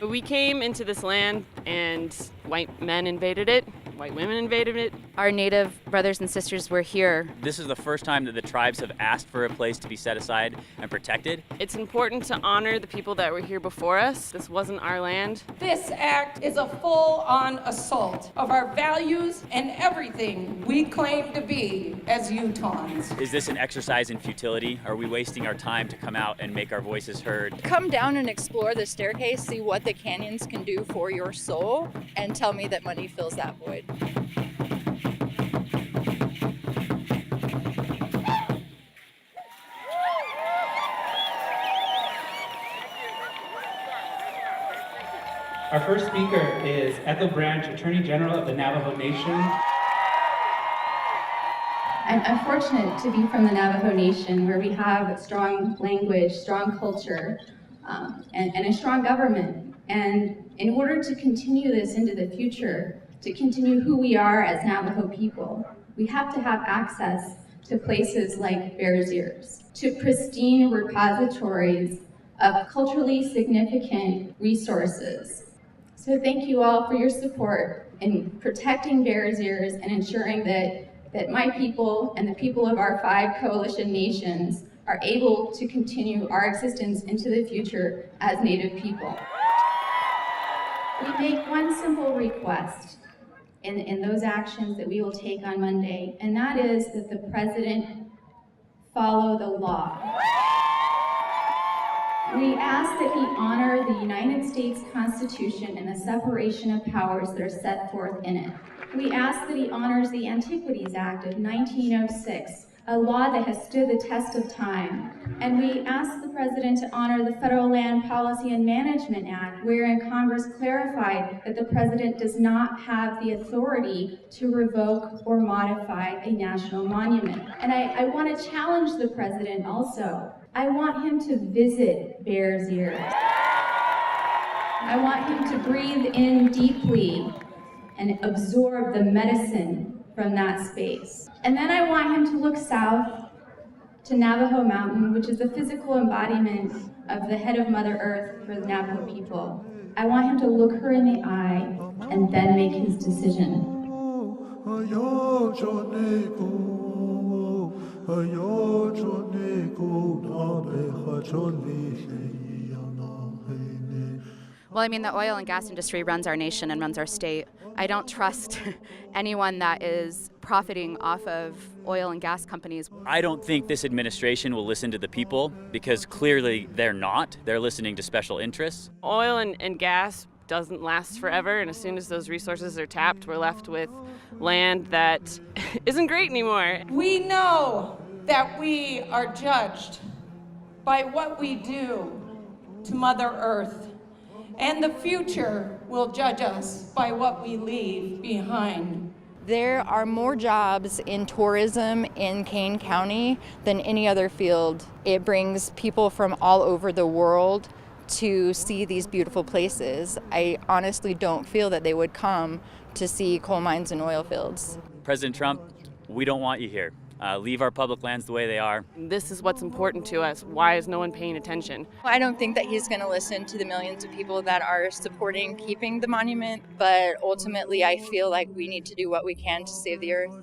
We came into this land and white men invaded it, white women invaded it. Our Native brothers and sisters were here. This is the first time that the tribes have asked for a place to be set aside and protected. It's important to honor the people that were here before us. This wasn't our land. This act is a full-on assault of our values and everything we claim to be as Utahns. Is this an exercise in futility? Are we wasting our time to come out and make our voices heard? Come down and explore the staircase, see what the canyons can do for your soul, and tell me that money fills that void. Our first speaker is Ethel Branch, Attorney General of the Navajo Nation. I'm fortunate to be from the Navajo Nation, where we have a strong language, strong culture, and a strong government. And in order to continue this into the future, to continue who we are as Navajo people, we have to have access to places like Bears Ears, to pristine repositories of culturally significant resources. So thank you all for your support in protecting Bears Ears and ensuring that my people and the people of our 5 coalition nations are able to continue our existence into the future as Native people. We make one simple request in those actions that we will take on Monday, and that is that the President follow the law. We ask that he honor the United States Constitution and the separation of powers that are set forth in it. We ask that he honors the Antiquities Act of 1906, a law that has stood the test of time. And we ask the President to honor the Federal Land Policy and Management Act, wherein Congress clarified that the President does not have the authority to revoke or modify a national monument. And I want to challenge the President also. I want him to visit Bears Ears. I want him to breathe in deeply and absorb the medicine from that space. And then I want him to look south to Navajo Mountain, which is the physical embodiment of the head of Mother Earth for the Navajo people. I want him to look her in the eye and then make his decision. Well, I mean, the oil and gas industry runs our nation and runs our state. I don't trust anyone that is profiting off of oil and gas companies. I don't think this administration will listen to the people because clearly they're not. They're listening to special interests. Oil and gas doesn't last forever, and as soon as those resources are tapped, we're left with land that isn't great anymore. We know that we are judged by what we do to Mother Earth, and the future will judge us by what we leave behind. There are more jobs in tourism in Kane County than any other field. It brings people from all over the world to see these beautiful places. I honestly don't feel that they would come to see coal mines and oil fields. President Trump, we don't want you here. Leave our public lands the way they are. This is what's important to us. Why is no one paying attention? I don't think that he's going to listen to the millions of people that are supporting keeping the monument, but ultimately I feel like we need to do what we can to save the earth.